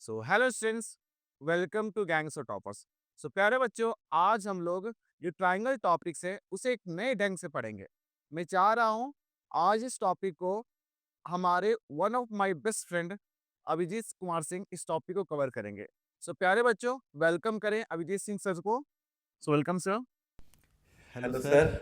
So hello students, welcome to gangs of toppers. So प्यारे बच्चों, आज हम लोग जो ट्रायंगल टॉपिक्स है उसे एक नए ढंग से पढ़ेंगे। मैं चाह रहा हूँ आज इस टॉपिक को हमारे one of my best friend Abhijit Kumar Singh इस टॉपिक को कवर करेंगे। सो प्यारे बच्चों, वेलकम करें अभिजीत सिंह सर को। So welcome sir. Hello Hello sir, sir,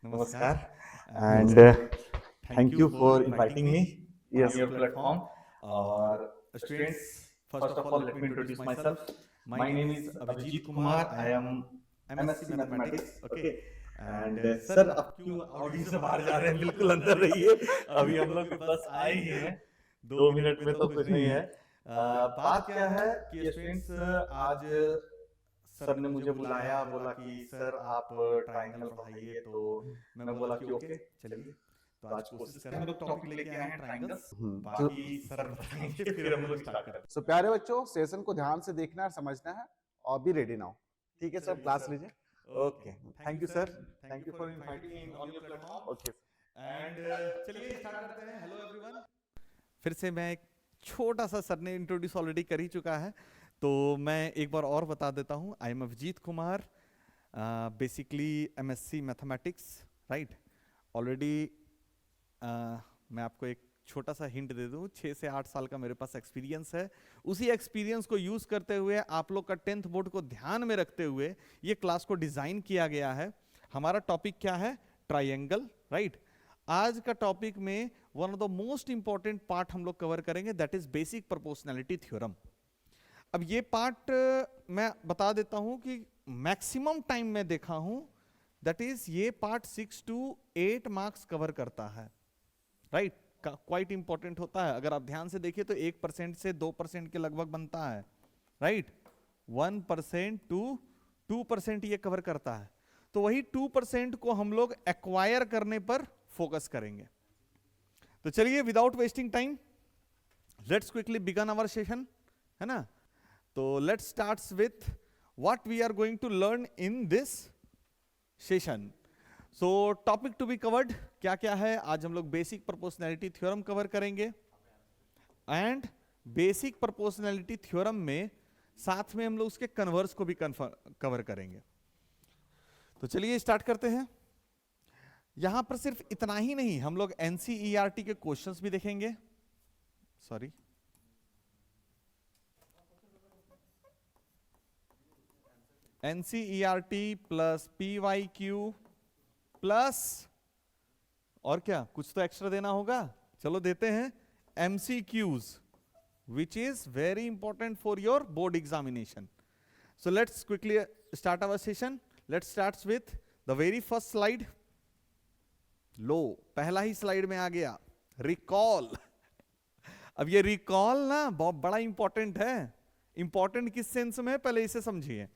नमस्कार Namaskar, and and thank thank you you for for inviting inviting me me on yes your your platform. platform. और Students, students, first first of of all, all, let let me me introduce introduce myself. myself. My My name name is is Abhijit Abhijit Kumar. Kumar. I I am am MSc MSc Mathematics. Mathematics. Okay. Okay, And and sir sir, अब अब क्यों क्यों audio audio से से बाहर बाहर जा जा रहे रहे हैं? हैं? बिल्कुल बिल्कुल अंदर अंदर रहिए। रहिए। अभी अभी हम हम लोग लोग बस बस आए आए ही ही हैं। हैं। 2 मिनट 2 मिनट में में तो तो कुछ कुछ नहीं नहीं है। है। बात बात क्या क्या है है कि कि स्टूडेंट्स स्टूडेंट्स आज आज सर सर ने ने मुझे मुझे बुलाया, बुलाया, बोला बोला कि कि सर सर आप आप ट्रायंगल ट्रायंगल पढ़ाइए, पढ़ाइए। तो तो मैं मैं बोला बोला कि कि ओके ओके चलिए। चलिए। तो तो आज आज कोशिश कोशिश करें। हम करें, हम लोग लोग टॉपिक टॉपिक लेके लेके आए आए हैं हैं ट्रायंगल्स, ट्रायंगल्स। बाकी सर बताएंगे, फिर हम लोग स्टार्ट करते सो प्यारे बच्चों, सेशन को ध्यान से देखना है, समझना है और भी रेडी ना हो। ठीक है हैं। सर, चलिए क्लास सर। लीजिए। Okay, okay, thank thank you you sir, sir. Thank thank you you for for inviting inviting me me on on your your platform. Platform. Okay. And चलिए स्टार्ट करते हैं। Hello everyone. फिर से मैं एक छोटा सा, सर ने इंट्रोड्यूस ऑलरेडी कर ही चुका है, तो मैं एक बार और बता देता हूँ। I am Abhijit Kumar, basically MSc mathematics, right. Already मैं आपको एक छोटा सा हिंट दे दूं, 6 से 8 साल का मेरे पास एक्सपीरियंस है। उसी एक्सपीरियंस को यूज करते हुए, आप लोग का 10th बोर्ड को ध्यान में रखते हुए ये क्लास को डिजाइन किया गया है। हमारा टॉपिक क्या है? Triangle, right. आज का टॉपिक में one of the most important part हम लोग कवर करेंगे, that is basic proportionality theorem. अब ये पार्ट मैं बता देता हूं कि मैक्सिमम टाइम में देखा हूं, दैट इज ये पार्ट 6 to 8 मार्क्स कवर करता है, राइट। क्वाइट इंपॉर्टेंट होता है। अगर आप ध्यान से देखिए तो 1% से 2% के लगभग बनता है, राइट। 1% to 2% ये कवर करता है। तो वही 2% को हम लोग एक्वायर करने पर फोकस करेंगे। तो चलिए, without wasting time, let's quickly begin our session, है ना। तो let's starts with what we are going to learn in this session. So topic to be covered क्या क्या है? आज हम लोग बेसिक प्रोपोर्शनैलिटी थ्योरम कवर करेंगे, एंड बेसिक प्रोपोर्शनैलिटी थ्योरम में साथ में हम लोग उसके कन्वर्स को भी कवर करेंगे। तो चलिए स्टार्ट करते हैं। यहां पर सिर्फ इतना ही नहीं, हम लोग एनसीईआरटी के क्वेश्चंस भी देखेंगे। Sorry, NCERT plus PYQ plus, और क्या कुछ तो एक्स्ट्रा देना होगा, चलो देते हैं, MCQs, which is very important for your board examination. So let's quickly start our session. Let's start with the very first slide. लो, पहला ही स्लाइड में आ गया, रिकॉल। अब ये रिकॉल ना बहुत बड़ा इंपॉर्टेंट है। इंपॉर्टेंट किस सेंस में है, पहले इसे समझिए।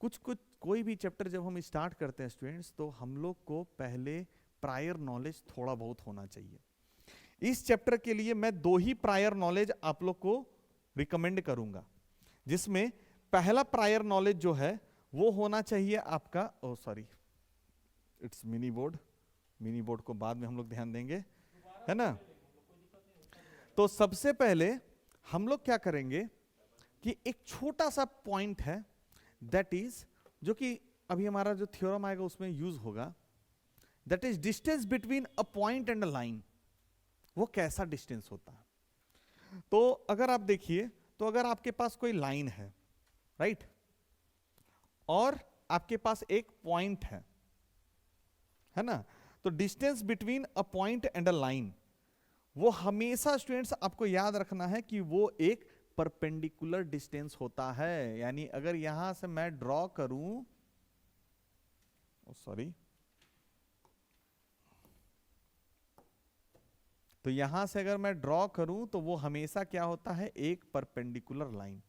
कुछ कोई भी चैप्टर जब हम स्टार्ट करते हैं स्टूडेंट्स, तो हम लोग को पहले प्रायर नॉलेज थोड़ा बहुत होना चाहिए। इस चैप्टर के लिए मैं 2 ही प्रायर नॉलेज आप लोग को रिकमेंड करूंगा, जिसमें पहला प्रायर नॉलेज जो है वो होना चाहिए आपका, oh sorry, it's mini board. Mini board को बाद में हम लोग ध्यान देंगे, है ना। तो सबसे पहले हम लोग क्या करेंगे कि एक छोटा सा पॉइंट है, दैट इज, जो कि अभी हमारा जो थ्योरम आएगा उसमें यूज होगा, that is distance between a point and a line. वो कैसा डिस्टेंस होता है? तो अगर आप देखिए, तो अगर आपके पास कोई लाइन है, राइट, और आपके पास एक पॉइंट है ना, तो distance between a point and a line, वो हमेशा स्टूडेंट्स आपको याद रखना है कि वो एक परपेंडिकुलर डिस्टेंस होता है। यानी अगर यहां से मैं ड्रॉ करूं, सॉरी, तो यहां से अगर मैं ड्रॉ करूं तो वो हमेशा क्या होता है, एक perpendicular line.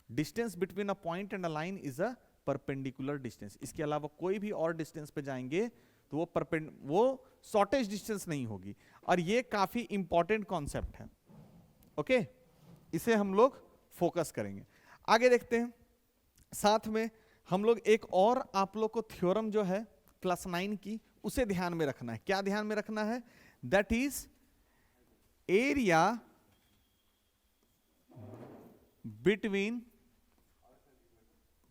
Distance between a point and a line is a perpendicular distance. इसके अलावा कोई भी और डिस्टेंस पे जाएंगे तो वो शॉर्टेज डिस्टेंस नहीं होगी। और ये काफी इंपॉर्टेंट कॉन्सेप्ट है, ओके। इसे हम लोग फोकस करेंगे। आगे देखते हैं। साथ में हम लोग एक और आप लोग को थ्योरम जो है क्लास 9 की, उसे ध्यान में रखना है। क्या ध्यान में रखना है? That is area between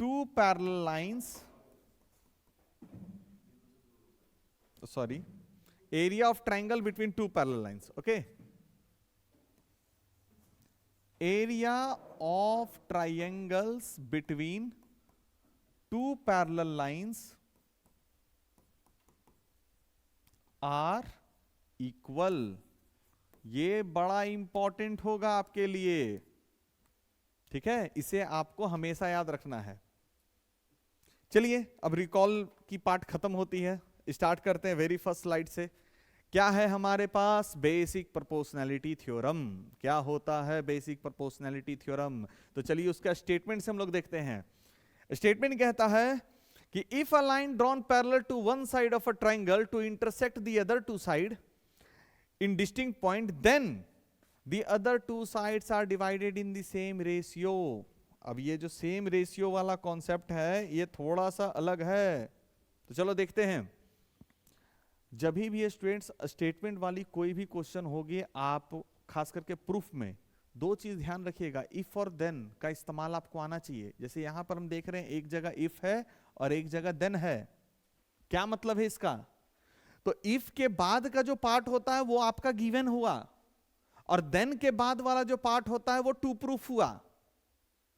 two parallel lines, sorry, area of triangle between two parallel lines. Okay, area of triangles between two parallel lines are equal. ये बड़ा इंपॉर्टेंट होगा आपके लिए, ठीक है, इसे आपको हमेशा याद रखना है. चलिए अब रिकॉल की पार्ट खत्म होती है, स्टार्ट करते हैं वेरी फर्स्ट स्लाइड से. क्या है हमारे पास? Basic proportionality theorem. क्या होता है बेसिक प्रोपोर्शनैलिटी थ्योरम? तो चलिए उसका स्टेटमेंट से हम लोग देखते हैं. स्टेटमेंट कहता है कि if a line drawn parallel to one side of a triangle to intersect the other two side in distinct point, then the other two sides are divided in the same ratio. अब ये जो same ratio वाला concept है ये थोड़ा सा अलग है, तो चलो देखते हैं. जब भी ये स्टूडेंट्स स्टेटमेंट वाली कोई भी क्वेश्चन होगी, आप खास करके प्रूफ में दो चीज ध्यान रखिएगा. इफ और देन का इस्तेमाल आपको आना चाहिए. जैसे यहां पर हम देख रहे हैं एक जगह इफ है और एक जगह देन है. क्या मतलब है इसका? तो इफ के बाद का जो पार्ट होता है वो आपका गिवन हुआ, और देन के बाद वाला जो पार्ट होता है वो टू प्रूफ हुआ.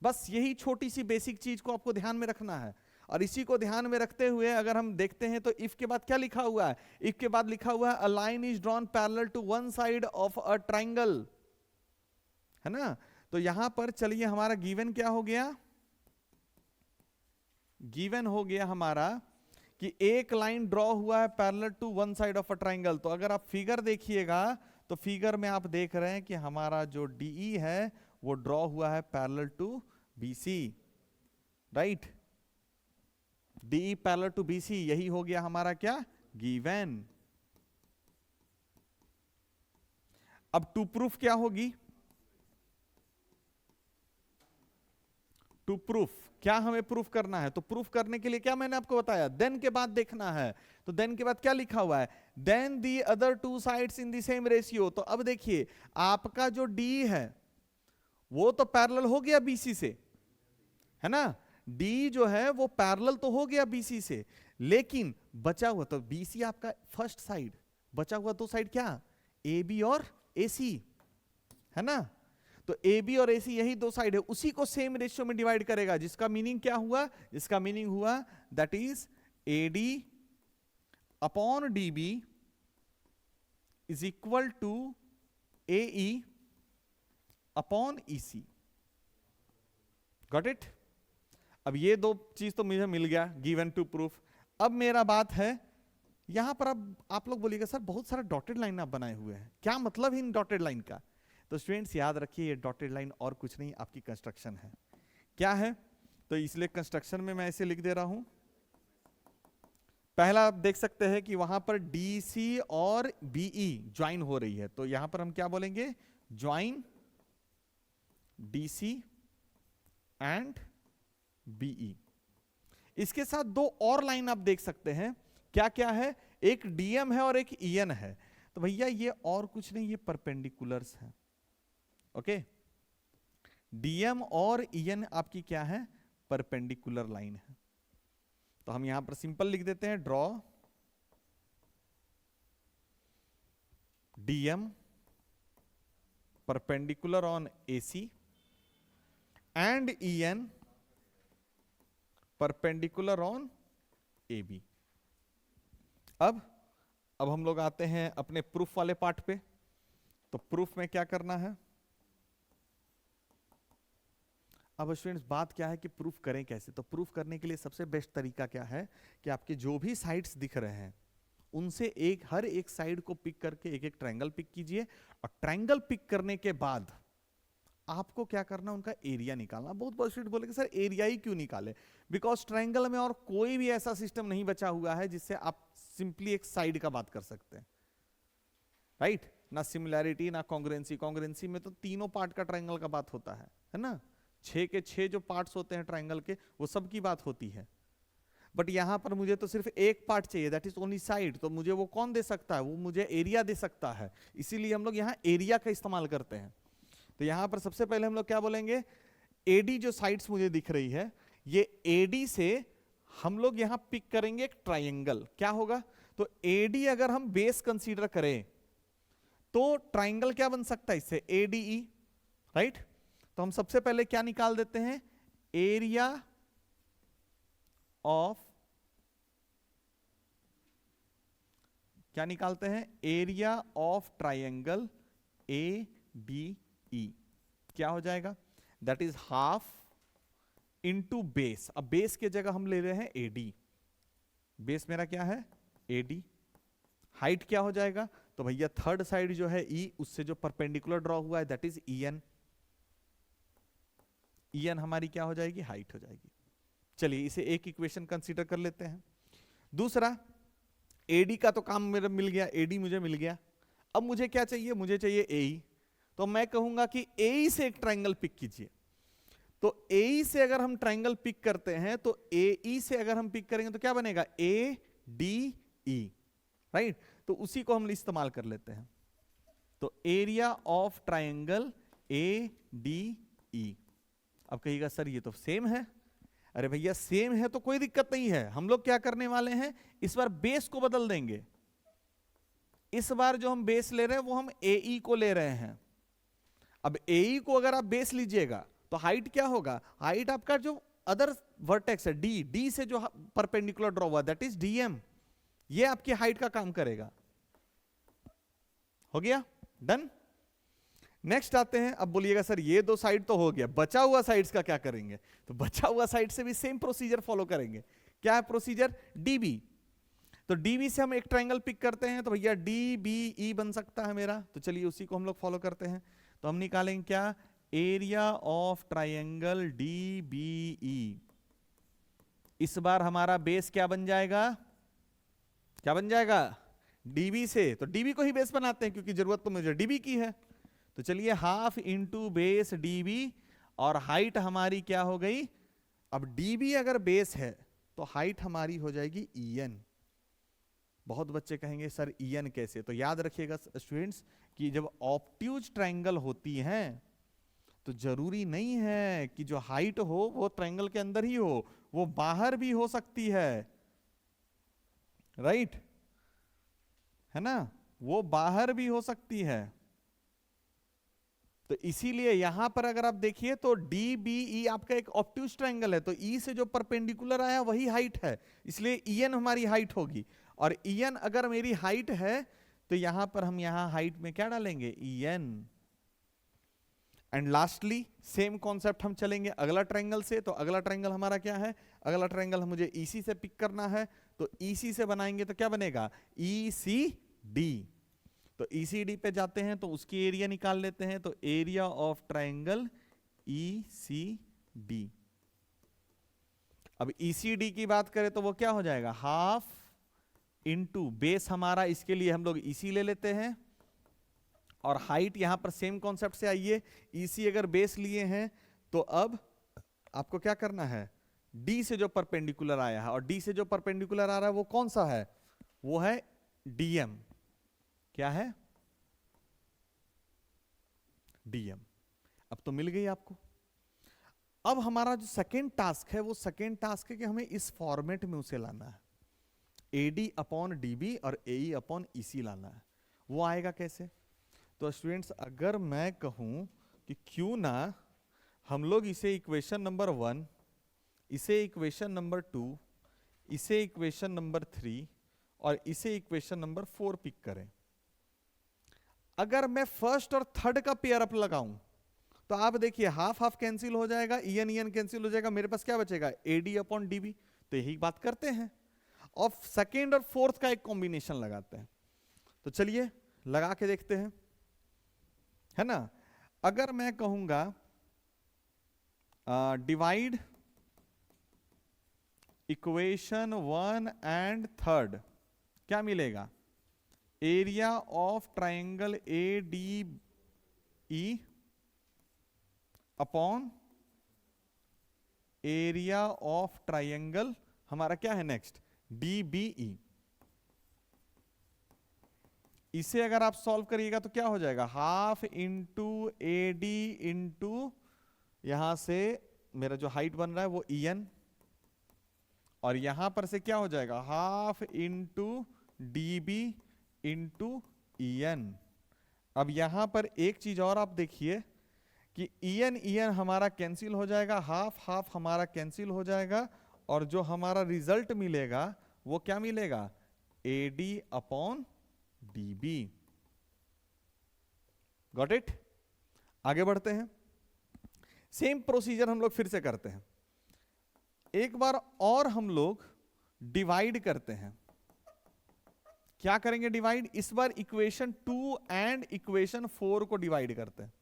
बस यही छोटी सी बेसिक चीज को आपको ध्यान में रखना है. और इसी को ध्यान में रखते हुए अगर हम देखते हैं तो इफ के बाद क्या लिखा हुआ है? इफ के बाद लिखा हुआ है a line is drawn parallel to one side of a triangle, है ना. तो यहां पर चलिए हमारा गिवन क्या हो गया? गिवन हो गया हमारा कि एक लाइन ड्रॉ हुआ है parallel to one side of a triangle. तो अगर आप फिगर देखिएगा तो फिगर में आप देख रहे हैं कि हमारा जो डीई है वो ड्रॉ हुआ है parallel to BC, right. DE parallel to BC, यही हो गया हमारा क्या? गिवन. अब टू प्रूफ क्या होगी? टू प्रूफ क्या हमें प्रूफ करना है? तो प्रूफ करने के लिए क्या मैंने आपको बताया? देन के बाद देखना है. तो देन के बाद क्या लिखा हुआ है? Then the other two sides in the same ratio. तो अब देखिए आपका जो डी है वो तो पैरेलल हो गया बीसी से, है ना. डी जो है वो पैरेलल तो हो गया बीसी से, लेकिन बचा हुआ तो बीसी आपका फर्स्ट साइड, बचा हुआ दो साइड क्या? ए बी और ए सी, है ना. तो ए बी और ए सी यही दो साइड है, उसी को सेम रेशियो में डिवाइड करेगा. जिसका मीनिंग क्या हुआ? जिसका मीनिंग हुआ that is A D upon D B is equal to A E upon E C. Got it? अब ये दो चीज तो मुझे मिल गया, गिवन टू प्रूफ. अब मेरा बात है यहां पर, अब आप लोग बोलिएगा सर बहुत सारा डॉटेड लाइन आप बनाए हुए हैं, क्या मतलब है इन डॉटेड लाइन का? तो स्टूडेंट्स याद रखिए ये डॉटेड लाइन और कुछ नहीं आपकी कंस्ट्रक्शन है. क्या है? तो इसलिए कंस्ट्रक्शन में मैं ऐसे लिख दे रहा हूं. पहला आप देख सकते हैं कि वहां पर डीसी और बीई ज्वाइन हो रही है, तो यहां पर हम क्या बोलेंगे? Join DC and BE. इसके साथ दो और लाइन आप देख सकते हैं. क्या क्या है? एक डीएम है और एक ईएन है. तो भैया ये और कुछ नहीं, ये परपेंडिकुलर्स है. ओके, डीएम और ईएन आपकी क्या है? परपेंडिकुलर लाइन है. तो हम यहां पर सिंपल लिख देते हैं, draw DM perpendicular on AC and EN perpendicular on A B. अब हम लोग आते हैं अपने प्रूफ वाले पार्ट पे. तो प्रूफ में क्या करना है? अब स्टूडेंट्स बात क्या है कि प्रूफ करें कैसे? तो प्रूफ करने के लिए सबसे बेस्ट तरीका क्या है कि आपके जो भी साइड्स दिख रहे हैं उनसे हर एक साइड को पिक करके एक एक ट्रायंगल पिक कीजिए, और ट्रायंगल पिक करने के बाद आपको क्या करना? उनका एरिया निकालना. बहुत स्टूडेंट बोलेंगे सर एरिया ही क्यों निकाले? बिकॉज ट्रायंगल में और कोई भी ऐसा सिस्टम नहीं बचा हुआ है जिससे आप सिंपली एक साइड का बात कर सकते हैं, राइट. ना सिमिलैरिटी ना कॉन्ग्रुएंसी. कॉन्ग्रुएंसी में तो तीनों पार्ट का ट्रायंगल का बात होता है ना. 6 के 6 जो पार्ट्स होते हैं ट्रायंगल के वो सब की बात होती है. बट यहां पर मुझे तो सिर्फ एक पार्ट चाहिए, दैट इज ओनली साइड. तो मुझे वो कौन दे सकता है? वो मुझे एरिया दे सकता है. इसीलिए हम लोग यहाँ एरिया का इस्तेमाल करते हैं. तो यहां पर सबसे पहले हम लोग क्या बोलेंगे? एडी जो साइड्स मुझे दिख रही है, ये एडी से हम लोग यहां पिक करेंगे एक ट्राइंगल, क्या होगा? तो एडी अगर हम बेस कंसीडर करें तो ट्राइंगल क्या बन सकता है इससे? ADE, right? तो हम सबसे पहले क्या निकाल देते हैं? एरिया ऑफ, क्या निकालते हैं? Area of triangle A D E क्या हो जाएगा? That is half into base. अब बेस की जगह हम ले रहे हैं एडी, बेस मेरा क्या है? एडी। हाइट क्या हो जाएगा? तो भैया थर्ड साइड जो है ई, उससे जो परपेंडिकुलर ड्रॉ हुआ है दैट इज ईएन। ईएन हमारी क्या हो जाएगी? हाइट हो जाएगी। चलिए इसे एक इक्वेशन कंसीडर कर लेते हैं। दूसरा, एडी का तो काम मेरा मिल गया, एडी मुझे मिल गया। अब मुझे क्या चाहिए? मुझे चाहिए एई। तो मैं कहूंगा कि एई से एक ट्राइंगल पिक कीजिए। तो एई से अगर हम ट्राइंगल पिक करते हैं तो एई से अगर हम पिक करेंगे तो क्या बनेगा? A D E, right? तो उसी को हम इस्तेमाल कर लेते हैं। तो area of triangle A D E. अब कहिएगा सर ये तो सेम है। अरे भैया सेम है तो कोई दिक्कत नहीं है। हम लोग क्या करने वाले हैं, इस बार बेस को बदल देंगे। इस बार जो हम बेस ले रहे हैं वो हम एई को ले रहे हैं। अब एई को अगर आप बेस लीजिएगा तो हाइट क्या होगा? हाइट आपका जो अदर वर्टेक्स है डी, डी से जो परपेंडिकुलर ड्रॉ हुआ दैट इज डीएम, ये आपकी हाइट का काम करेगा। हो गया? डन। नेक्स्ट आते हैं। अब बोलिएगा सर ये दो साइड तो हो गया, बचा हुआ साइड्स का क्या करेंगे? तो बचा हुआ साइड से भी सेम प्रोसीजर फॉलो करेंगे। क्या है प्रोसीजर? डीबी। तो डीबी से हम एक ट्राइंगल पिक करते हैं तो भैया डीबीई बन सकता है मेरा। तो चलिए उसी को हम लोग फॉलो करते हैं। तो हम निकालेंगे क्या? Area of triangle DBE. इस बार हमारा बेस क्या बन जाएगा? क्या बन जाएगा? डीबी से। तो डीबी को ही बेस बनाते हैं क्योंकि जरूरत तो मुझे डीबी की है। तो चलिए हाफ इंटू बेस डीबी, और हाइट हमारी क्या हो गई? अब डीबी अगर बेस है तो हाइट हमारी हो जाएगी ईएन। बहुत बच्चे कहेंगे सर ईएन कैसे? तो याद रखिएगा स्टूडेंट्स कि जब ऑब्ट्यूज ट्रायंगल होती हैं तो जरूरी नहीं है कि जो हाइट हो वो ट्रायंगल के अंदर ही हो, वो बाहर भी हो सकती है, राइट? है ना? वो बाहर भी हो सकती है। तो इसीलिए यहां पर अगर आप देखिए तो DBE आपका एक ऑब्ट्यूज ट्रायंगल है, तो ई से जो परपेंडिकुलर आया वही हाइट है, इसलिए EN हमारी हाइट होगी। और EN अगर मेरी हाइट है तो यहां पर हम यहां हाइट में क्या डालेंगे? EN। And lastly same concept हम चलेंगे अगला ट्रायंगल से। तो अगला ट्रायंगल हमारा क्या है? अगला ट्रायंगल मुझे EC से पिक करना है, तो EC से बनाएंगे तो क्या बनेगा? ECD। तो ECD पे जाते हैं तो उसकी एरिया निकाल लेते हैं। तो एरिया ऑफ ट्रायंगल ECD। अब ECD की बात करें तो वो क्या हो जाएगा? हाफ इंटू बेस हमारा, इसके लिए हम लोग EC ले लेते हैं, और हाइट यहां पर सेम कॉन्सेप्ट से आइए। EC अगर बेस लिए हैं तो अब आपको क्या करना है? D से जो परपेंडिकुलर आया है, और D से जो परपेंडिकुलर आ रहा है वो कौन सा है? वो है DM। क्या है? DM। अब तो मिल गई आपको। अब हमारा जो सेकेंड टास्क है वो सेकेंड टास्क है कि हमें इस फॉर्मेट में उसे लाना है, AD अपॉन DB और AE अपॉन EC लाना है। वो आएगा कैसे? तो स्टूडेंट्स अगर मैं कहूं कि क्यों ना हम लोग इसे इक्वेशन नंबर 1, इसे इक्वेशन नंबर 2, इसे इक्वेशन नंबर 3 और इसे इक्वेशन नंबर 4 पिक करें। अगर मैं फर्स्ट और थर्ड का पेयर अप लगाऊं तो आप देखिए हाफ हाफ कैंसिल हो जाएगा, EN EN कैंसिल हो जाएगा, मेरे पास क्या बचेगा? AD upon DB। तो यही बात करते हैं और सेकेंड और फोर्थ का एक कॉम्बिनेशन लगाते हैं। तो चलिए लगा के देखते हैं, है ना? अगर मैं कहूंगा डिवाइड इक्वेशन 1 एंड थर्ड, क्या मिलेगा? Area of triangle ADE upon area of triangle हमारा क्या है नेक्स्ट? DBE। इसे अगर आप सॉल्व करिएगा तो क्या हो जाएगा? हाफ इंटू AD इंटू यहां से मेरा जो हाइट बन रहा है वो en, और यहां पर से क्या हो जाएगा, half into dB into en। अब यहां पर एक चीज और आप देखिए कि en हमारा कैंसिल हो जाएगा, हाफ हाफ हमारा कैंसिल हो जाएगा, और जो हमारा रिजल्ट मिलेगा वो क्या मिलेगा, AD upon DB। Got it. आगे बढ़ते हैं, सेम प्रोसीजर हम लोग फिर से करते हैं। एक बार और हम लोग डिवाइड करते हैं। क्या करेंगे डिवाइड, इस बार इक्वेशन 2 एंड इक्वेशन 4 को डिवाइड करते हैं,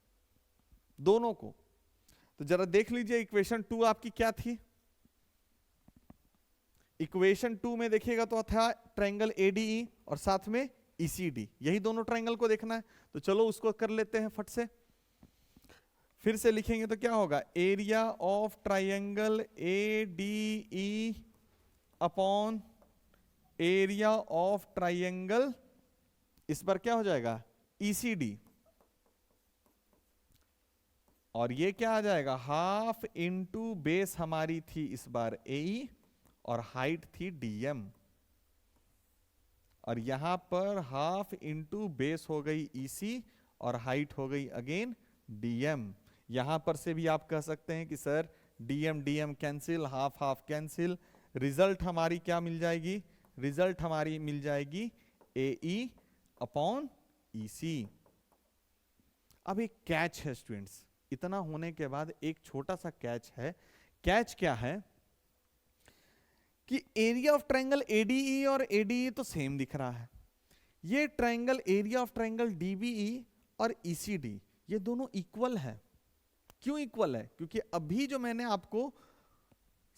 दोनों को। तो जरा देख लीजिए इक्वेशन 2 आपकी क्या थी। इक्वेशन 2 में देखिएगा तो था ट्रायंगल ADE और साथ में ECD, यही दोनों ट्रायंगल को देखना है। तो चलो उसको कर लेते हैं फट से। फिर से लिखेंगे तो क्या होगा, area of triangle ADE upon area of triangle, इस पर क्या हो जाएगा, ECD, और ये क्या आ जाएगा, हाफ इंटू बेस हमारी थी इस बार AE और हाइट थी DM, और यहां पर हाफ इंटू बेस हो गई EC और हाइट हो गई अगेन DM। यहां पर से भी आप कह सकते हैं कि sir DM DM cancel, half half cancel, result हमारी क्या मिल जाएगी, रिजल्ट हमारी मिल जाएगी AE अपॉन EC। अब एक कैच है स्टूडेंट्स, इतना होने के बाद एक छोटा सा कैच है। कैच क्या है कि एरिया ऑफ ट्रायंगल ADE और ADE तो सेम दिख रहा है, ये triangle area of triangle DBE और ECD ये दोनों इक्वल है। क्यों इक्वल है, क्योंकि अभी जो मैंने आपको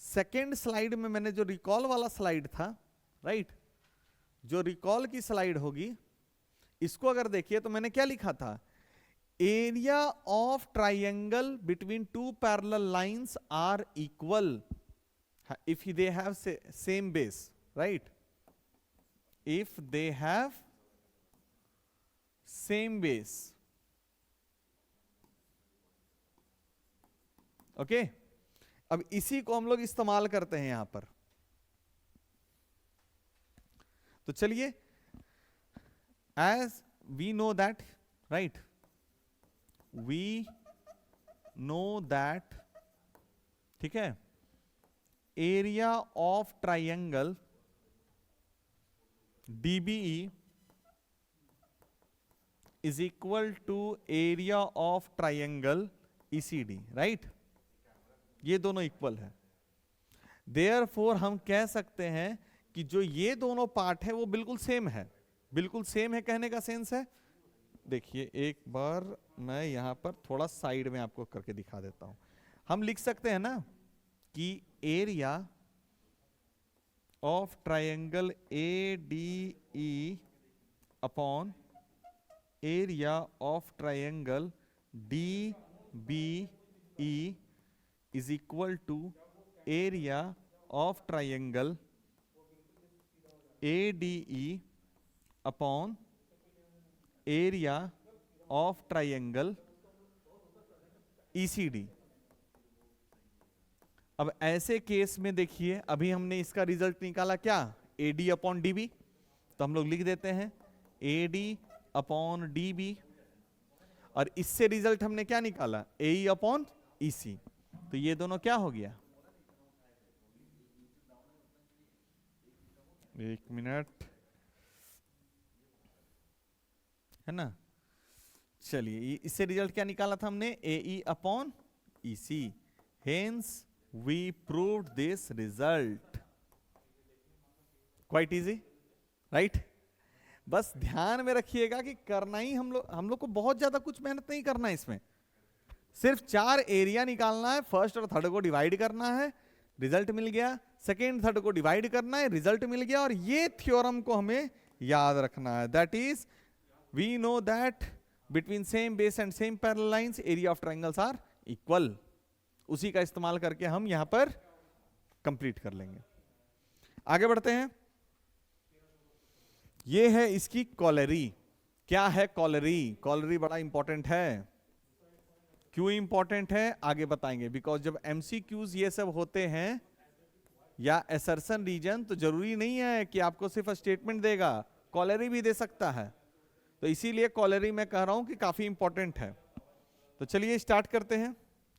सेकेंड स्लाइड में, मैंने जो रिकॉल वाला स्लाइड था, राइट, जो रिकॉल की स्लाइड होगी, इसको अगर देखिए तो मैंने क्या लिखा था, area of triangle between two parallel lines are equal if they have same base, right, if they have same base, okay। अब इसी को हम लोग इस्तेमाल करते हैं यहां पर। तो चलिए, as we know that, right, we know that, ठीक है, area of triangle DBE is equal to area of triangle ECD, right, ये दोनों इक्वल है। देयरफॉर हम कह सकते हैं कि जो ये दोनों पार्ट है वो बिल्कुल सेम है। बिल्कुल सेम है कहने का सेंस है, देखिए एक बार मैं यहां पर थोड़ा साइड में आपको करके दिखा देता हूं। हम लिख सकते हैं ना कि area of triangle ADE upon area of triangle DBE is equal to area of triangle ADE upon area of triangle ECD। अब ऐसे केस में देखिए, अभी हमने इसका रिजल्ट निकाला क्या, AD अपॉन DB, तो हम लोग लिख देते हैं AD अपॉन DB, और इससे रिजल्ट हमने क्या निकाला, AE अपॉन EC। तो ये दोनों क्या हो गया, एक मिनट, है ना। चलिए, इससे रिजल्ट क्या निकाला था हमने, AE upon EC। Hence we proved this result, quite easy, right। बस ध्यान में रखिएगा कि करना ही हम लोग को बहुत ज्यादा कुछ मेहनत नहीं करना है इसमें, सिर्फ 4 एरिया निकालना है, फर्स्ट और थर्ड को डिवाइड करना है, रिजल्ट मिल गया, सेकेंड थर्ड को डिवाइड करना है, रिजल्ट मिल गया, और ये थ्योरम को हमें याद रखना है, that is we know that between same base and same parallel lines area of triangles are equal. उसी का इस्तेमाल करके हम यहां पर कंप्लीट कर लेंगे। आगे बढ़ते हैं, ये है इसकी कॉलरी। क्या है कॉलरी, कॉलरी बड़ा इंपॉर्टेंट है। क्यों इंपॉर्टेंट है आगे बताएंगे, बिकॉज जब एमसीक्यूज ये सब होते हैं या असर्शन रीजन, तो जरूरी नहीं है कि आपको सिर्फ स्टेटमेंट देगा, कॉलरी भी दे सकता है। तो इसीलिए कॉलरी मैं कह रहा हूं कि काफी इंपॉर्टेंट है। तो चलिए स्टार्ट करते हैं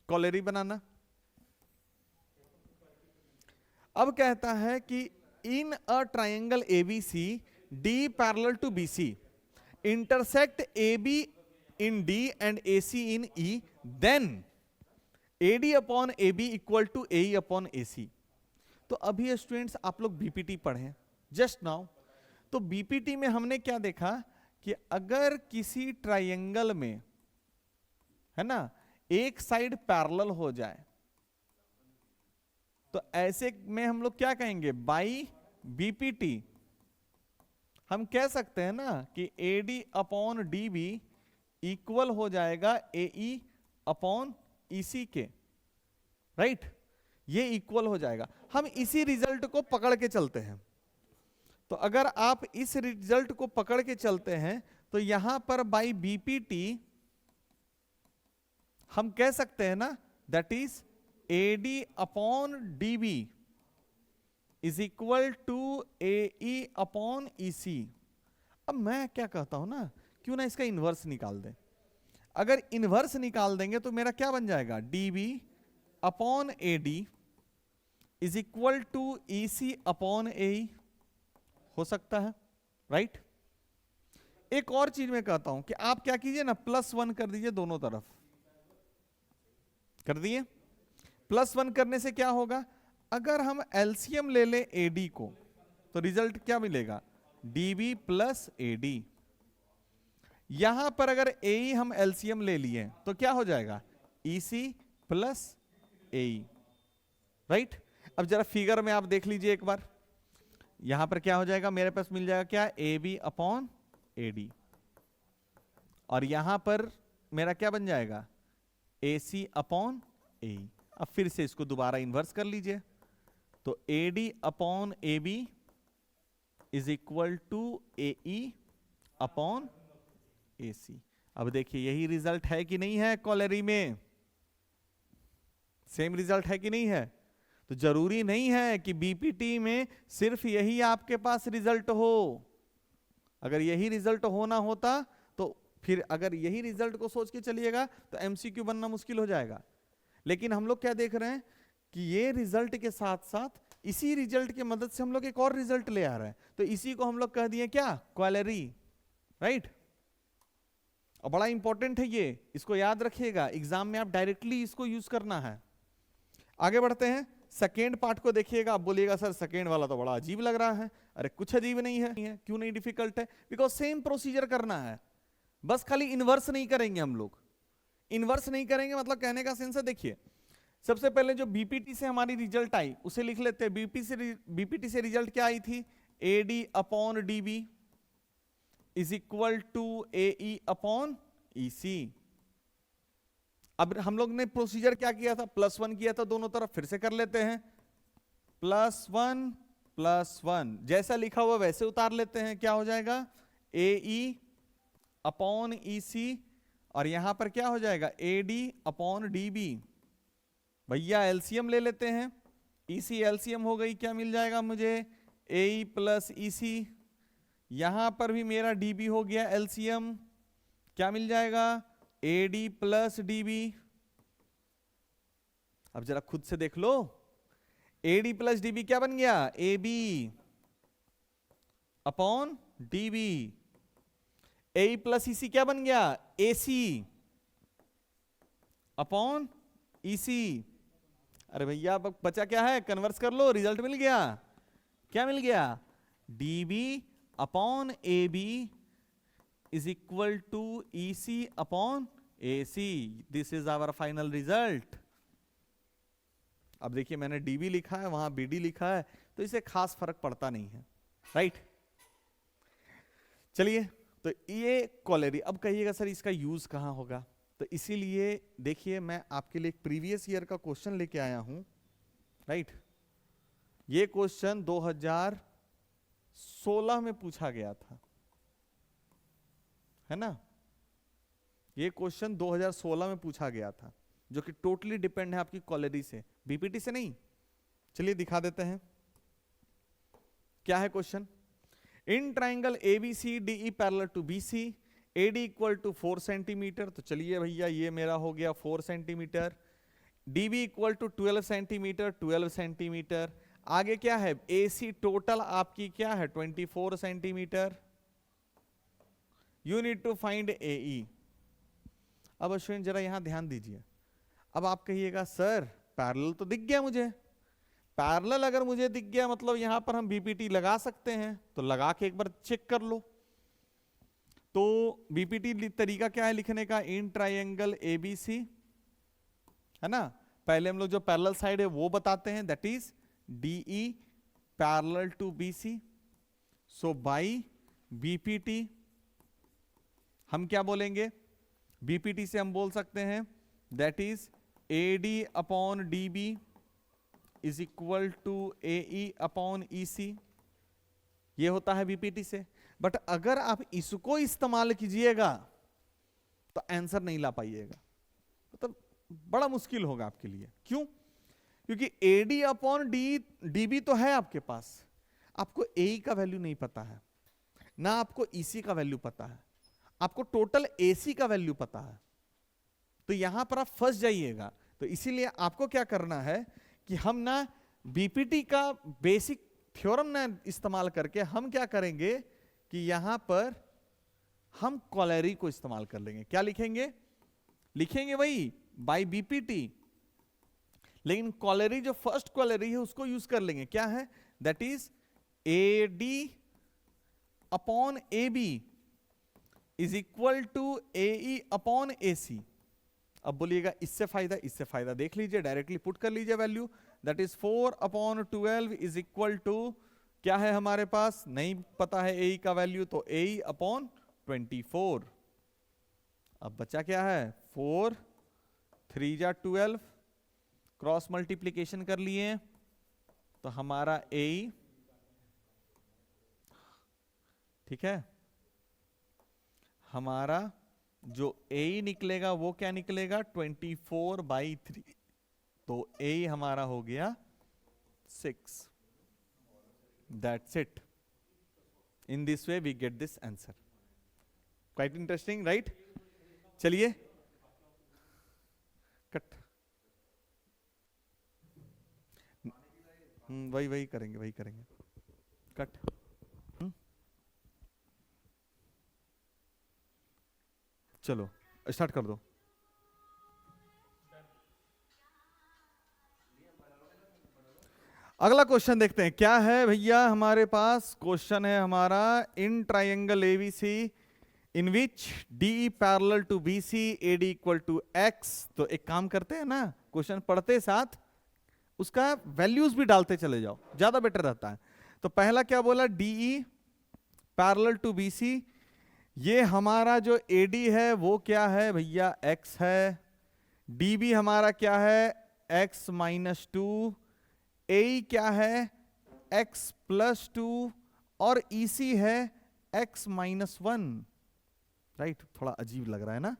कॉलरी बनाना। अब कहता है कि in a triangle ABC D parallel to BC intersect AB in D and AC in E, then AD upon AB equal to AE upon AC। तो अभी स्टूडेंट्स आप लोग बीपीटी पढ़े जस्ट नाउ। तो बीपीटी में हमने क्या देखा कि अगर किसी ट्रायंगल में, है ना, एक साइड पैरेलल हो जाए तो ऐसे में हम लोग क्या कहेंगे, बाई बीपीटी हम कह सकते हैं ना कि AD अपॉन DB इक्वल हो जाएगा AE अपॉन EC के, राइट? ये इक्वल हो जाएगा। हम इसी रिजल्ट को पकड़ के चलते हैं। तो अगर आप इस रिजल्ट को पकड़ के चलते हैं तो यहां पर बाई बीपीटी हम कह सकते हैं ना, that is AD upon DB is equal to AE upon EC। अब मैं क्या कहता हूं ना, क्यों ना इसका इन्वर्स निकाल दें। अगर इन्वर्स निकाल देंगे तो मेरा क्या बन जाएगा, DB upon AD is equal to EC upon AE हो सकता है, राइट? एक और चीज मैं कहता हूं कि आप क्या कीजिए ना, +1 कर दीजिए दोनों तरफ। कर दिए? +1 करने से क्या होगा, अगर हम एलसीएम ले ले AD को तो रिजल्ट क्या मिलेगा, DB प्लस AD। यहां पर अगर AE हम एलसीएम ले लिए तो क्या हो जाएगा, EC प्लस AE, राइट? अब जरा फिगर में आप देख लीजिए एक बार, यहां पर क्या हो जाएगा, मेरे पास मिल जाएगा क्या, AB अपॉन AD, और यहां पर मेरा क्या बन जाएगा, AC अपॉन AE। अब फिर से इसको दोबारा इन्वर्स कर लीजिए, तो AD upon AB is equal to AE upon AC। अब देखिए यही रिजल्ट है कि नहीं है, कॉलरी में सेम रिजल्ट है कि नहीं है? तो जरूरी नहीं है कि बीपीटी में सिर्फ यही आपके पास रिजल्ट हो। अगर यही रिजल्ट होना होता तो फिर अगर यही रिजल्ट को सोच के चलिएगा तो एमसीक्यू बनना मुश्किल हो जाएगा। लेकिन हम लोग क्या देख रहे हैं कि ये रिजल्ट के साथ साथ इसी रिजल्ट की मदद से हम लोग एक और रिजल्ट ले आ रहे हैं, तो इसी को हम लोग कह दिए क्या, क्वालरी, राइट? और बड़ा इंपॉर्टेंट है ये, इसको याद रखिएगा, एग्जाम में आप डायरेक्टली इसको यूज करना है। आगे बढ़ते हैं, सेकेंड पार्ट को देखिएगा। आप बोलिएगा सर सेकेंड वाला तो बड़ा अजीब लग रहा है। अरे कुछ अजीब नहीं है। क्यों नहीं डिफिकल्ट है? बिकॉज सेम प्रोसीजर करना है, बस खाली इन्वर्स नहीं करेंगे हम लोग। इन्वर्स नहीं करेंगे मतलब कहने का सेंस है, देखिए सबसे पहले जो बीपीटी से हमारी रिजल्ट आई उसे लिख लेते हैं। बीपीटी से रिजल्ट क्या आई थी, AD upon DB is equal to AE upon EC। अब हम लोग ने प्रोसीजर क्या किया था, +1 किया था दोनों तरफ, फिर से कर लेते हैं, +1 +1 जैसा लिखा हुआ वैसे उतार लेते हैं। क्या हो जाएगा, AE अपॉन EC, और यहां पर क्या हो जाएगा, AD अपॉन DB। भैया एलसीएम ले लेते हैं, EC एलसीएम हो गई, क्या मिल जाएगा मुझे, AE प्लस EC। यहां पर भी मेरा DB हो गया एलसीएम, क्या मिल जाएगा, AD प्लस DB। अब जरा खुद से देख लो, AD प्लस DB क्या बन गया, AB upon DB। AE plus EC क्या बन गया, AC अपॉन EC। अरे भैया अब बचा क्या है, कन्वर्स कर लो, रिजल्ट मिल गया। क्या मिल गया, DB upon AB is equal to EC upon AC। This is our final result. अब देखिए मैंने DB लिखा है, वहां BD लिखा है, तो इसे खास फर्क पड़ता नहीं है, राइट? चलिए, तो ये कॉलरी। अब कहिएगा सर इसका यूज कहां होगा, तो इसीलिए देखिए मैं आपके लिए एक प्रीवियस ईयर का क्वेश्चन लेके आया हूं, राइट? ये क्वेश्चन 2016 में पूछा गया था, है ना? ये क्वेश्चन 2016 में पूछा गया था, जो कि टोटली डिपेंड है आपकी कॉलेरी से, बीपीटी से नहीं। चलिए दिखा देते हैं क्या है question. In triangle ABC DE parallel to BC, AD equal to 4 centimetre. तो चलिए भैया ये मेरा हो गया 4 centimetre, DB equal to 12 centimetre, 12 centimetre. आगे क्या है, एसी टोटल आपकी क्या है 24 centimetre. You need to find AE. अब अश्विन जरा यहां ध्यान दीजिए, अब आप कहिएगा सर पैरेलल तो दिख गया मुझे, पैरेलल अगर मुझे दिख गया मतलब यहां पर हम बीपीटी लगा सकते हैं, तो लगा के एक बार चेक कर लो। तो बीपीटी तरीका क्या है लिखने का, इन ट्राइंगल एबीसी, है ना, पहले हम लोग जो पैरेलल साइड है वो बताते हैं, that is DE parallel to BC. So by BPT हम क्या बोलेंगे, बीपीटी से हम बोल सकते हैं that is AD upon DB is equal to AE upon EC. ये होता है बीपीटी से। बट अगर आप इसको इस्तेमाल कीजिएगा तो आंसर नहीं ला पाइएगा, मतलब बड़ा मुश्किल होगा आपके लिए। क्यों? क्योंकि एडी अपॉन डीबी तो है आपके पास, आपको एई का वैल्यू नहीं पता है, ना आपको ईसी का वैल्यू पता है, आपको टोटल एसी का वैल्यू पता है, तो यहां पर आप फंस जाइएगा। तो इसीलिए आपको क्या करना है कि हम ना बीपीटी का बेसिक थ्योरम ना इस्तेमाल करके हम क्या करेंगे कि यहां पर हम कॉलेरी को इस्तेमाल कर लेंगे। क्या लिखेंगे, लिखेंगे वही बाय बीपीटी, लेकिन कॉलेरी जो फर्स्ट कॉलेरी है उसको यूज कर लेंगे। क्या है, that is AD upon AB is equal to AE upon AC. अब बोलिएगा इससे फायदा देख लीजिए, डायरेक्टली पुट कर लीजिए value, that is 4 upon 12 is equal to क्या है हमारे पास, नहीं पता है एई का वैल्यू, तो एई अपॉन 24। अब बचा क्या है 4 3 जा 12, क्रॉस मल्टीप्लीकेशन कर लिए तो हमारा एई, ठीक है, हमारा जो ए निकलेगा वो क्या निकलेगा 24/3, तो ए हमारा हो गया 6। That's it. In this way we get this answer. Quite interesting, right? चलिए कट, वही करेंगे कट। चलो स्टार्ट कर दो। अगला क्वेश्चन देखते हैं क्या है भैया हमारे पास। क्वेश्चन है हमारा in triangle ABC in which D parallel to BC AD equal to x. तो एक काम करते हैं ना, क्वेश्चन पढ़ते साथ उसका वैल्यूज भी डालते चले जाओ, ज्यादा बेटर रहता है। तो पहला क्या बोला, डीई पैरेलल टू बीसी, ये हमारा जो AD है वो क्या है भैया x है, DB हमारा क्या है x माइनस 2, AE क्या है x प्लस 2 और EC है x माइनस 1। राइट, थोड़ा अजीब लग रहा है ना,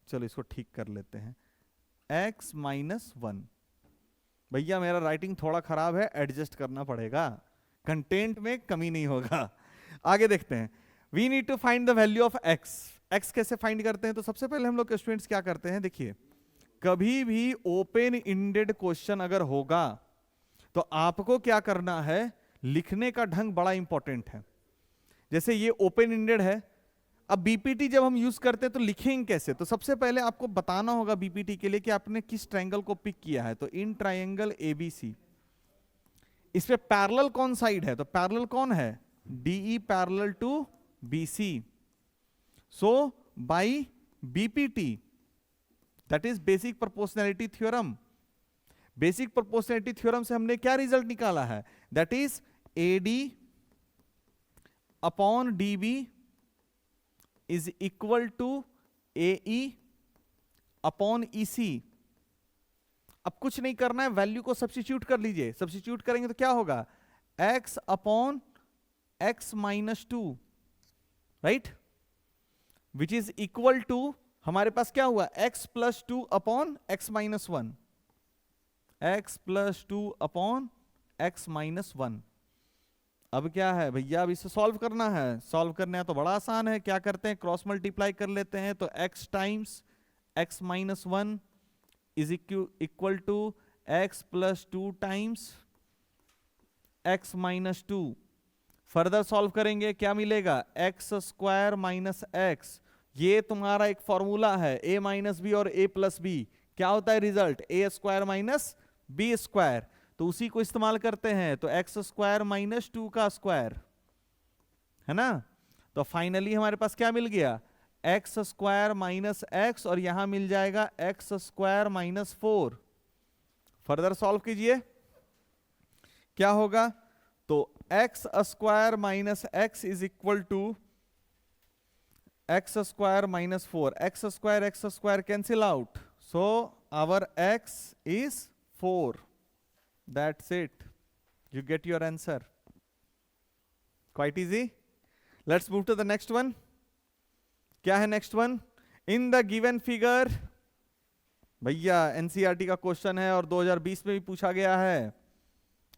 चलो इसको ठीक कर लेते हैं, x माइनस 1। भैया मेरा राइटिंग थोड़ा खराब है, एडजस्ट करना पड़ेगा, कंटेंट में कमी नहीं होगा। आगे देखते हैं, we need to find the value of x। x कैसे फाइंड करते हैं, तो सबसे पहले हम लोग स्टूडेंट्स क्या करते हैं, देखिए कभी भी ओपन इंडेड क्वेश्चन अगर होगा तो आपको क्या करना है, लिखने का ढंग बड़ा इंपॉर्टेंट है। जैसे ये ओपन इंडेड है, अब बीपीटी जब हम यूज करते हैं तो लिखेंगे कैसे, तो सबसे पहले आपको बताना होगा बीपीटी के लिए कि आपने किस ट्रायंगल को पिक किया है। तो इन ट्रायंगल एबीसी, इस पे पैरेलल कौन साइड है, तो पैरेलल कौन है, DE parallel to BC. So by BPT, that is basic proportionality theorem, basic proportionality theorem से हमने क्या रिजल्ट निकाला है, that is AD upon DB is equal to AE upon EC. अब कुछ नहीं करना है, वैल्यू को सब्स्टिट्यूट कर लीजिए, सब्स्टिट्यूट करेंगे तो क्या होगा, x upon x minus 2, right, which is equal to हमारे पास क्या हुआ, x plus 2 upon x minus 1, x plus 2 upon x minus 1। अब क्या है भैया, अब इसे सॉल्व करना है। सॉल्व करना है तो बड़ा आसान है, क्या करते हैं, क्रॉस मल्टीप्लाई कर लेते हैं। तो x times x minus 1 is equal to x plus 2 times x minus 2। Further solve करेंगे, क्या मिलेगा, एक्स स्क्वायर माइनस एक्स। ये तुम्हारा एक फॉर्मूला है, a माइनस बी और a प्लस बी, क्या होता है result, a square minus B square. तो उसी को इस्तेमाल करते हैं, तो एक्स स्क्वायर माइनस 2 का स्क्वायर, है ना। तो फाइनली हमारे पास क्या मिल गया, एक्स स्क्वायर माइनस एक्स, और यहां मिल जाएगा x square minus 4। Further solve कीजिए, क्या होगा, तो x square minus x is equal to x square minus 4, x square cancel out, so our x is 4। That's it, you get your answer, quite easy. Let's move to the next one. क्या है next one, in the given figure, भैया NCERT का question है और 2020 में भी पूछा गया है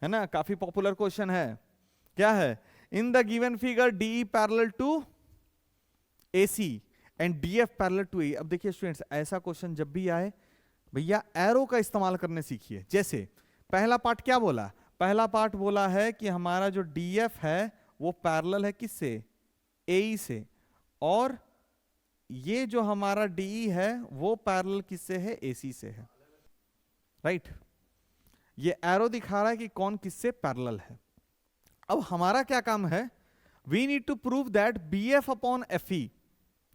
ना, काफी पॉपुलर क्वेश्चन है। क्या है, in the given figure D parallel to AC and DF parallel to A. अब देखिए स्टूडेंट्स, ऐसा क्वेश्चन जब भी आए भैया एरो का इस्तेमाल करने सीखिए। जैसे पहला पार्ट क्या बोला, पहला पार्ट बोला है कि हमारा जो डीएफ है वो पैरेलल है किससे, एई से, और ये जो हमारा डीई है वो पैरेलल किससे है, एसी से है, राइट। ये एरो दिखा रहा है कि कौन किससे पैरेलल है। अब हमारा क्या काम है, we need to prove that B F upon F E,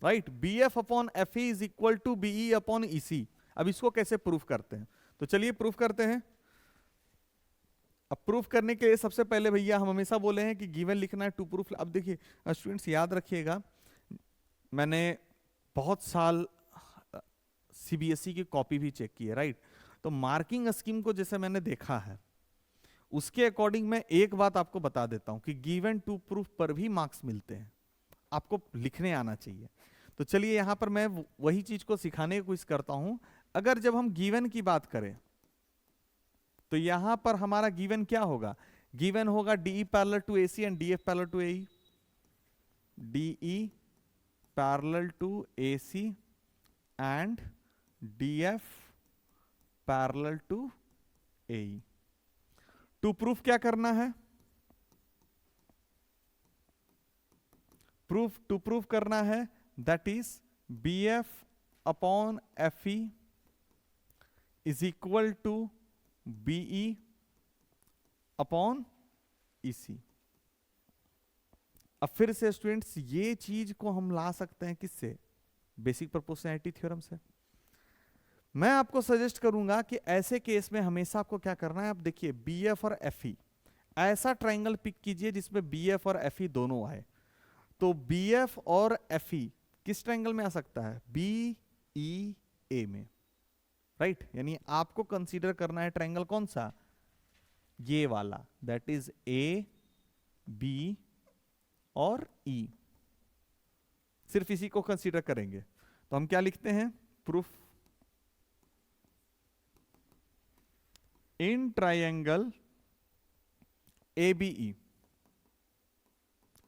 right, B F upon F E is equal to BE upon EC. अब इसको कैसे प्रूफ करते हैं, तो चलिए प्रूफ करते हैं। अब प्रूफ करने के लिए सबसे पहले भैया हम हमेशा बोले हैं कि गिवन लिखना है टू प्रूफ। अब देखिए स्टूडेंट्स याद रखिएगा, मैंने बहुत साल सीबीएसई की कॉपी भी चेक की है, राइट। तो मार्किंग स्कीम को जैसे मैंने देखा है उसके अकॉर्डिंग मैं एक बात आपको बता देता हूं कि गिवन टू प्रूफ पर भी मार्क्स मिलते हैं, आपको लिखने आना चाहिए। तो चलिए यहां पर मैं वही चीज को सिखाने की कोशिश करता हूं। अगर जब हम गिवन की बात करें तो यहां पर हमारा गिवन क्या होगा, गिवन होगा DE parallel to AC and DF parallel to AE, DE parallel to AC and DF parallel to AE. To prove क्या करना है, टू प्रूफ करना है that is B F upon F E is equal to BE upon EC. अब फिर से students ये चीज को हम ला सकते हैं किससे, बेसिक प्रोपोर्शनैलिटी थ्योरम से। मैं आपको सजेस्ट करूंगा कि ऐसे केस में हमेशा आपको क्या करना है, आप देखिए बी एफ और एफ ई, ऐसा ट्राइंगल पिक कीजिए जिसमें बी एफ और एफ ई दोनों आए। तो बी एफ और एफ ई किस ट्राइंगल में आ सकता है, बी ई ए में, राइट। यानी आपको कंसीडर करना है ट्राइंगल कौन सा, ये वाला, दैट इज ए बी और ई, सिर्फ इसी को कंसीडर करेंगे। तो हम क्या लिखते हैं, प्रूफ इन ट्राइंगल ABE।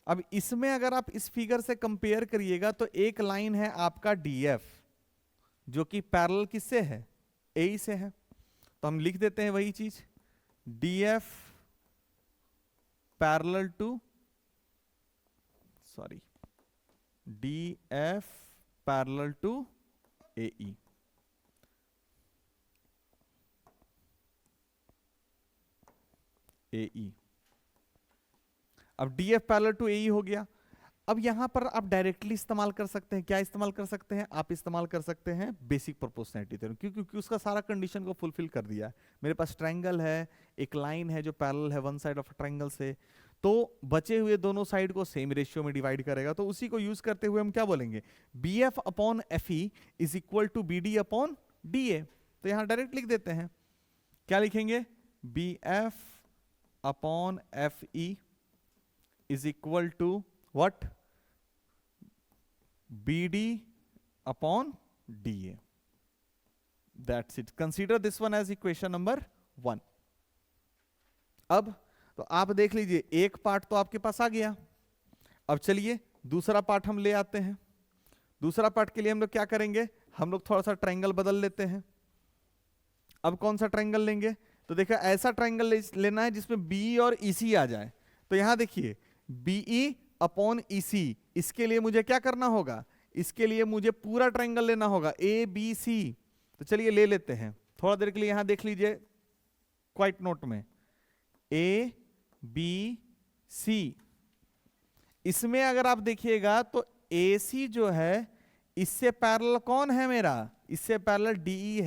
अब इसमें अगर आप इस फिगर से कंपेयर करिएगा तो एक लाइन है आपका DF जो कि पैरेलल किससे है, AE से है। तो हम लिख देते हैं वही चीज, DF parallel to, sorry, DF parallel to AE। AE, अब DF पैरेलल टू AE हो गया। अब यहां पर आप डायरेक्टली इस्तेमाल कर सकते हैं, क्या इस्तेमाल कर सकते हैं, आप इस्तेमाल कर सकते हैं बेसिक प्रोपोर्शनैलिटी थ्योरम, क्योंकि उसका सारा कंडीशन को फुलफिल कर दिया है। मेरे पास ट्रायंगल है, एक लाइन है जो पैरेलल है वन साइड ऑफ ट्रायंगल से, तो बचे हुए दोनों साइड को सेम रेशियो में डिवाइड करेगा। तो उसी को यूज करते हुए हम क्या बोलेंगे, BF upon FE is equal to BD upon DA। तो यहां डायरेक्ट लिख देते हैं, क्या लिखेंगे, BF upon FE is equal to what, BD upon DA. That's it. Consider this one as equation number 1. अब तो आप देख लीजिए एक पार्ट तो आपके पास आ गया. अब चलिए दूसरा पार्ट हम ले आते हैं. दूसरा पार्ट के लिए हम लोग क्या करेंगे, हम लोग थोड़ा सा ट्रायंगल बदल लेते हैं. अब कौन सा ट्रायंगल लेंगे, तो देखा ऐसा ट्रायंगल लेना है जिसमें BE और EC आ जाए. तो यहां देखिए BE अपॉन EC, इसके लिए मुझे क्या करना होगा, इसके लिए मुझे पूरा ट्रायंगल लेना होगा ABC. तो चलिए ले लेते हैं. थोड़ा देर के लिए यहां देख लीजिए क्वाइट नोट में ABC. इसमें अगर आप देखिएगा तो AC जो है इससे पैरेलल कौन है मेरा, इससे पैरेलल DE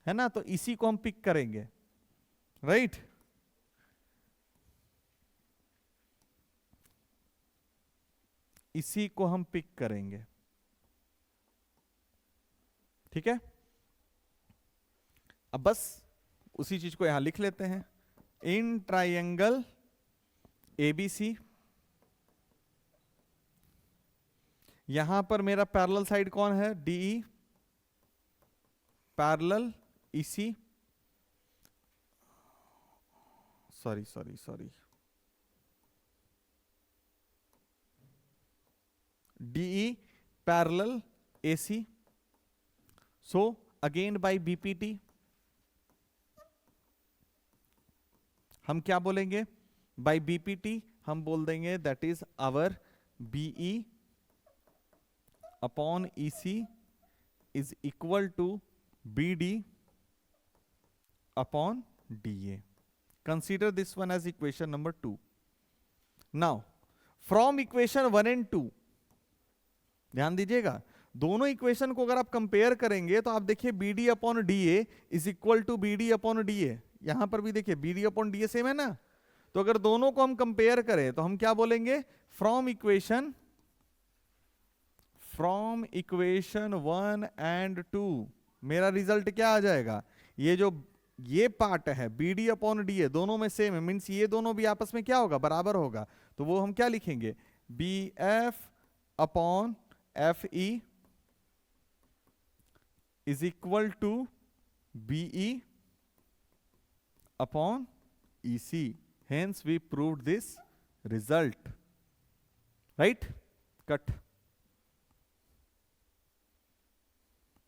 है ना. तो इसी को हम पिक करेंगे, राइट. इसी को हम पिक करेंगे, ठीक है. अब बस उसी चीज को यहां लिख लेते हैं. इन ट्रायंगल ABC, यहां पर मेरा पैरेलल साइड कौन है, DE, parallel EC, sorry DE parallel AC. So again by BPT हम क्या बोलेंगे, by BPT हम बोल देंगे that is our BE upon EC is equal to BD upon DA. Consider this one as equation number 2. Now from equation 1 and 2, ध्यान दीजिएगा दोनों equation को अगर आप कंपेयर करेंगे तो आप देखिए BD upon DA is equal to BD upon DA. यहां पर भी देखिए BD अपॉन DA सेम है ना. तो अगर दोनों को हम कंपेयर करें तो हम क्या बोलेंगे, फ्रॉम इक्वेशन 1 एंड 2 मेरा रिजल्ट क्या आ जाएगा, ये पार्ट है BD अपॉन DA दोनों में सेम है, मीन्स ये दोनों भी आपस में क्या होगा, बराबर होगा. तो वो हम क्या लिखेंगे, BF upon FE is equal to BE upon EC. Hence we proved this result. Right? Cut.